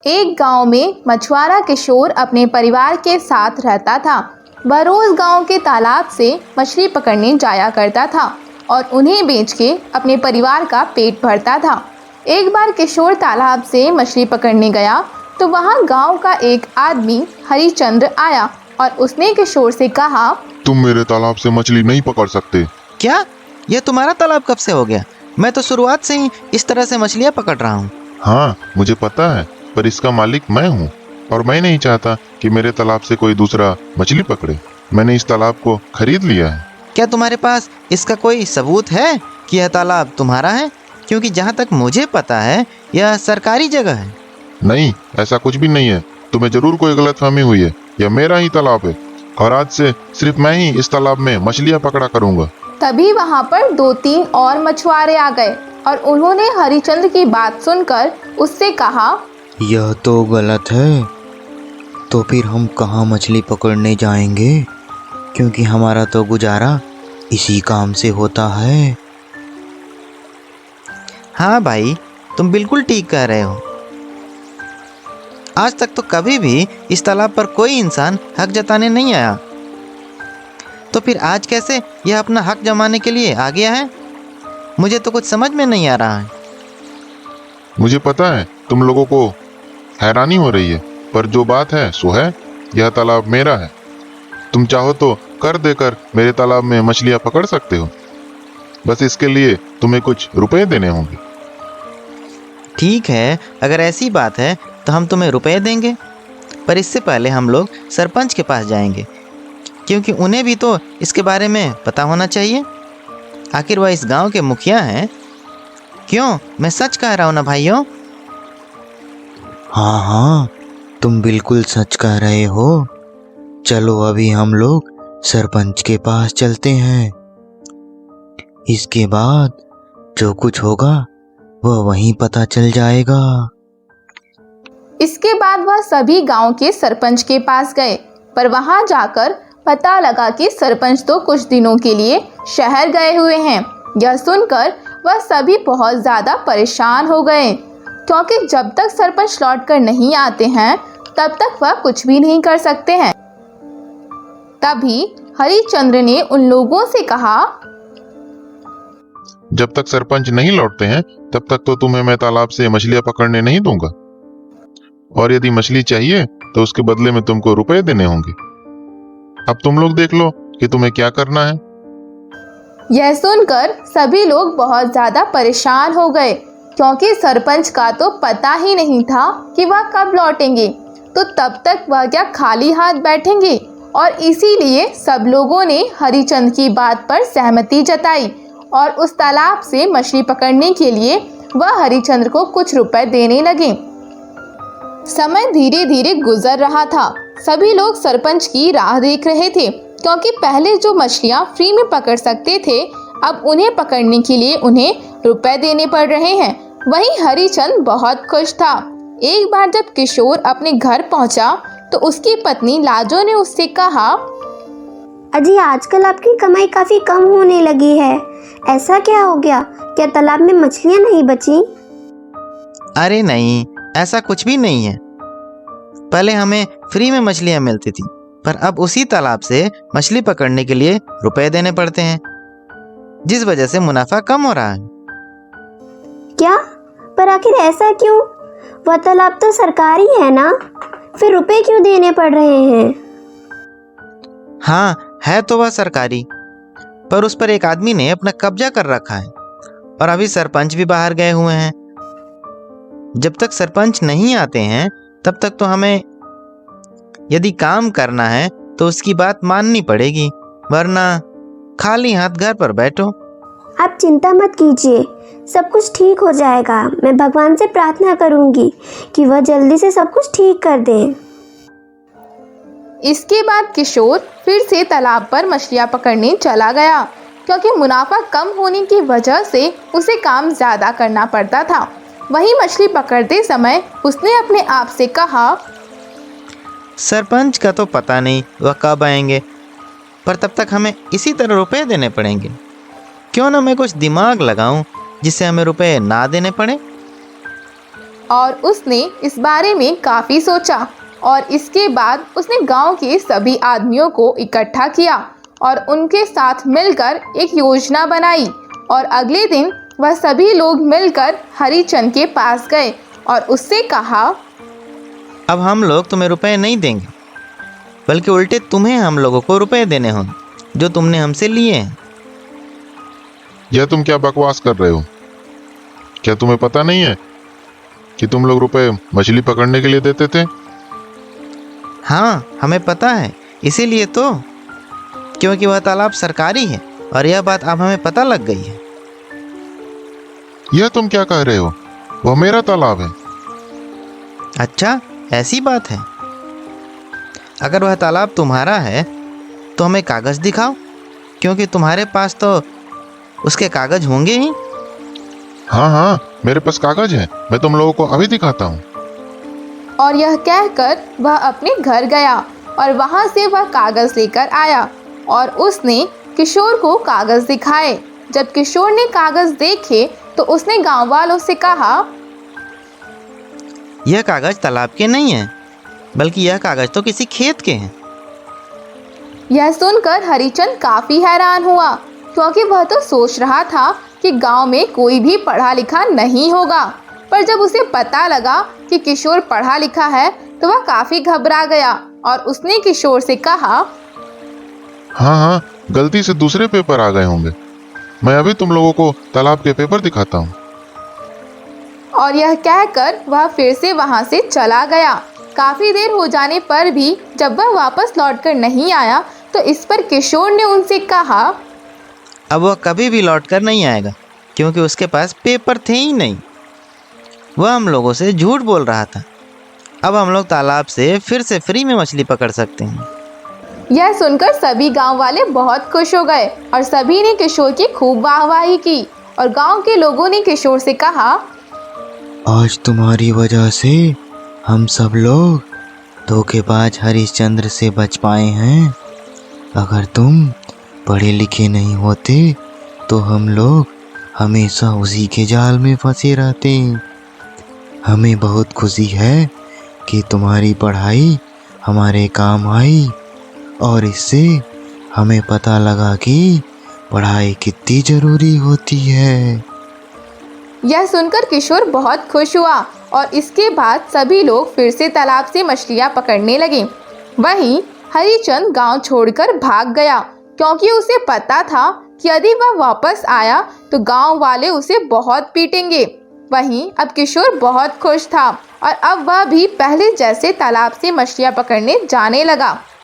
एक गांव में मछुआरा किशोर अपने परिवार के साथ रहता था। वह रोज गांव के तालाब से मछली पकड़ने जाया करता था और उन्हें बेच के अपने परिवार का पेट भरता था। एक बार किशोर तालाब से मछली पकड़ने गया तो वहां गांव का एक आदमी हरिचंद्र आया और उसने किशोर से कहा, तुम मेरे तालाब से मछली नहीं पकड़ सकते। क्या? यह तुम्हारा तालाब कब से हो गया? मैं तो शुरुआत से ही इस तरह से मछलियाँ पकड़ रहा हूँ। हाँ, मुझे पता है, पर इसका मालिक मैं हूँ और मैं नहीं चाहता कि मेरे तालाब से कोई दूसरा मछली पकड़े। मैंने इस तालाब को खरीद लिया है। क्या तुम्हारे पास इसका कोई सबूत है कि यह तालाब तुम्हारा है? क्योंकि जहाँ तक मुझे पता है यह सरकारी जगह है। नहीं, ऐसा कुछ भी नहीं है। तुम्हें जरूर कोई गलतफहमी हुई है। यह मेरा ही तालाब है और आज से सिर्फ मैं ही इस तालाब में मछलियाँ पकड़ा करूँगा। तभी वहां पर 2-3 और मछुआरे आ गए और उन्होंने हरिचंद्र की बात सुनकर उससे कहा, यह तो गलत है। तो फिर हम कहाँ मछली पकड़ने जाएंगे? क्योंकि हमारा तो गुजारा इसी काम से होता है। हाँ भाई, तुम बिल्कुल ठीक कह रहे हो। आज तक तो कभी भी इस तालाब पर कोई इंसान हक जताने नहीं आया, तो फिर आज कैसे यह अपना हक जमाने के लिए आ गया है? मुझे तो कुछ समझ में नहीं आ रहा है। मुझे पता है तुम लोगों को हैरानी हो रही है, पर जो बात है सो है, यह तालाब मेरा है। तुम चाहो तो कर देकर मेरे तालाब में मछलियाँ पकड़ सकते हो। बस इसके लिए तुम्हें कुछ रुपए देने होंगे। ठीक है, अगर ऐसी बात है तो हम तुम्हें रुपए देंगे, पर इससे पहले हम लोग सरपंच के पास जाएंगे, क्योंकि उन्हें भी तो इसके बारे में पता होना चाहिए। आखिर वह इस गांव के मुखिया हैं। क्यों, मैं सच कह रहा हूँ ना भाइयों? हाँ हाँ, तुम बिल्कुल सच कह रहे हो। चलो अभी हम लोग सरपंच के पास चलते हैं। इसके बाद जो कुछ होगा वह वहीं पता चल जाएगा। इसके बाद वह सभी गांव के सरपंच के पास गए, पर वहां जाकर पता लगा कि सरपंच तो कुछ दिनों के लिए शहर गए हुए हैं। यह सुनकर वह सभी बहुत ज़्यादा परेशान हो गए, क्योंकि जब तक सरपंच लौट कर नहीं आते हैं तब तक वह कुछ भी नहीं कर सकते हैं। तभी हरिचंद्र ने उन लोगों से कहा, जब तक सरपंच नहीं लौटते हैं तब तक तो तुम्हें मैं तालाब से मछलियाँ पकड़ने नहीं दूंगा, और यदि मछली चाहिए तो उसके बदले में तुमको रुपए देने होंगे। अब तुम लोग देख लो कि तुम्हें क्या करना है। यह सुनकर सभी लोग बहुत ज़्यादा परेशान हो गए, क्योंकि सरपंच का तो पता ही नहीं था कि वह कब लौटेंगे, तो तब तक वह क्या खाली हाथ बैठेंगे। और इसीलिए सब लोगों ने हरिचंद्र की बात पर सहमति जताई और उस तालाब से मछली पकड़ने के लिए वह हरिचंद्र को कुछ रुपए देने लगे। समय धीरे धीरे गुजर रहा था। सभी लोग सरपंच की राह देख रहे थे, क्योंकि पहले जो मछलियाँ फ्री में पकड़ सकते थे, अब उन्हें पकड़ने के लिए उन्हें रुपए देने पड़ रहे हैं। वहीं हरिचंद्र बहुत खुश था। एक बार जब किशोर अपने घर पहुंचा तो उसकी पत्नी लाजो ने उससे कहा, अजी आजकल आपकी कमाई काफ़ी कम होने लगी है। ऐसा क्या हो गया? क्या तालाब में मछलियाँ नहीं बची? अरे नहीं, ऐसा कुछ भी नहीं है। पहले हमें फ्री में मछलियाँ मिलती थी, पर अब उसी तालाब से मछली पकड़ने के लिए रुपए देने पड़ते हैं, जिस वजह से मुनाफा कम हो रहा है। क्या? पर आखिर ऐसा क्यों? वह तालाब तो सरकारी है ना, फिर रुपए क्यों देने पड़ रहे हैं? हाँ, है तो वह सरकारी, पर उस पर एक आदमी ने अपना कब्जा कर रखा है और अभी सरपंच भी बाहर गए हुए हैं। जब तक सरपंच नहीं आते हैं तब तक तो हमें यदि काम करना है तो उसकी बात माननी पड़ेगी, वरना खाली हाथ घर पर बैठो। आप चिंता मत कीजिए, सब कुछ ठीक हो जाएगा। मैं भगवान से प्रार्थना करूंगी कि वह जल्दी से सब कुछ ठीक कर दें। इसके बाद किशोर फिर से तालाब पर मछलियाँ पकड़ने चला गया, क्योंकि मुनाफा कम होने की वजह से उसे काम ज़्यादा करना पड़ता था। वहीं मछली पकड़ते समय उसने अपने आप से कहा, सरपंच का तो पता नहीं वह कब आएंगे, पर तब तक हमें इसी तरह रुपए देने पड़ेंगे। क्यों ना मैं कुछ दिमाग लगाऊं जिससे हमें रुपए ना देने पड़े। और उसने इस बारे में काफ़ी सोचा और इसके बाद उसने गांव के सभी आदमियों को इकट्ठा किया और उनके साथ मिलकर एक योजना बनाई और अगले दिन वह सभी लोग मिलकर हरिचंद के पास गए और उससे कहा, अब हम लोग तुम्हें रुपए नहीं देंगे, बल्कि उल्टे तुम्हें हम लोगों को रुपए देने होंगे जो तुमने हमसे लिए हैं। यह तुम क्या बकवास कर रहे हो? क्या तुम्हें पता नहीं है कि तुम लोग रुपए मछली पकड़ने के लिए देते थे? हाँ, हमें पता है, इसीलिए तो, क्योंकि वह तालाब सरकारी है और यह बात अब हमें पता लग गई है। यह तुम क्या कह रहे हो? वह मेरा तालाब है। अच्छा, ऐसी बात है। अगर वह तालाब तुम्हारा है तो हमें कागज़ दिखाओ, क्योंकि तुम्हारे पास तो उसके कागज़ होंगे ही। हाँ हाँ, मेरे पास कागज है, मैं तुम लोगों को अभी दिखाता हूँ। और यह कहकर वह अपने घर गया और वहां से वह कागज लेकर आया और उसने किशोर को कागज दिखाए। जब किशोर ने कागज देखे तो उसने गांव वालों से कहा, यह कागज़ तालाब के नहीं हैं, बल्कि यह कागज़ तो किसी खेत के हैं। यह सुनकर हरिचंद काफी हैरान हुआ, क्योंकि वह तो सोच रहा था कि गांव में कोई भी पढ़ा लिखा नहीं होगा। पर जब उसे पता लगा कि किशोर पढ़ा लिखा है तो वह काफी घबरा गया और उसने किशोर से कहा, हाँ हाँ, गलती से दूसरे पेपर आ गए होंगे। मैं अभी तुम लोगों को तालाब के पेपर दिखाता हूँ। और यह कहकर वह फिर से वहां से चला गया। काफी देर हो जाने पर भी जब वह वापस लौटकर नहीं आया तो इस पर किशोर ने उनसे कहा, अब वह कभी भी लौट कर नहीं आएगा, क्योंकि उसके पास पेपर थे ही नहीं। वह हम लोगों से झूठ बोल रहा था। अब हम लोग तालाब से फिर से फ्री में मछली पकड़ सकते हैं। यह सुनकर सभी गांव वाले बहुत खुश हो गए और सभी ने किशोर की खूब वाहवाही की और गांव के लोगों ने किशोर से कहा, आज तुम्हारी वजह से हम सब लोग धोखेबाज हरिश्चंद्र से बच पाए हैं। अगर तुम पढ़े लिखे नहीं होते तो हम लोग हमेशा उसी के जाल में फंसे रहते। हमें बहुत खुशी है कि तुम्हारी पढ़ाई हमारे काम आई और इससे हमें पता लगा कि पढ़ाई कितनी ज़रूरी होती है। यह सुनकर किशोर बहुत खुश हुआ और इसके बाद सभी लोग फिर से तालाब से मछलियां पकड़ने लगे। वहीं हरिचंद गांव छोड़कर भाग गया, क्योंकि उसे पता था कि यदि वह वापस आया तो गांव वाले उसे बहुत पीटेंगे। वहीं अब किशोर बहुत खुश था और अब वह भी पहले जैसे तालाब से मछलियां पकड़ने जाने लगा।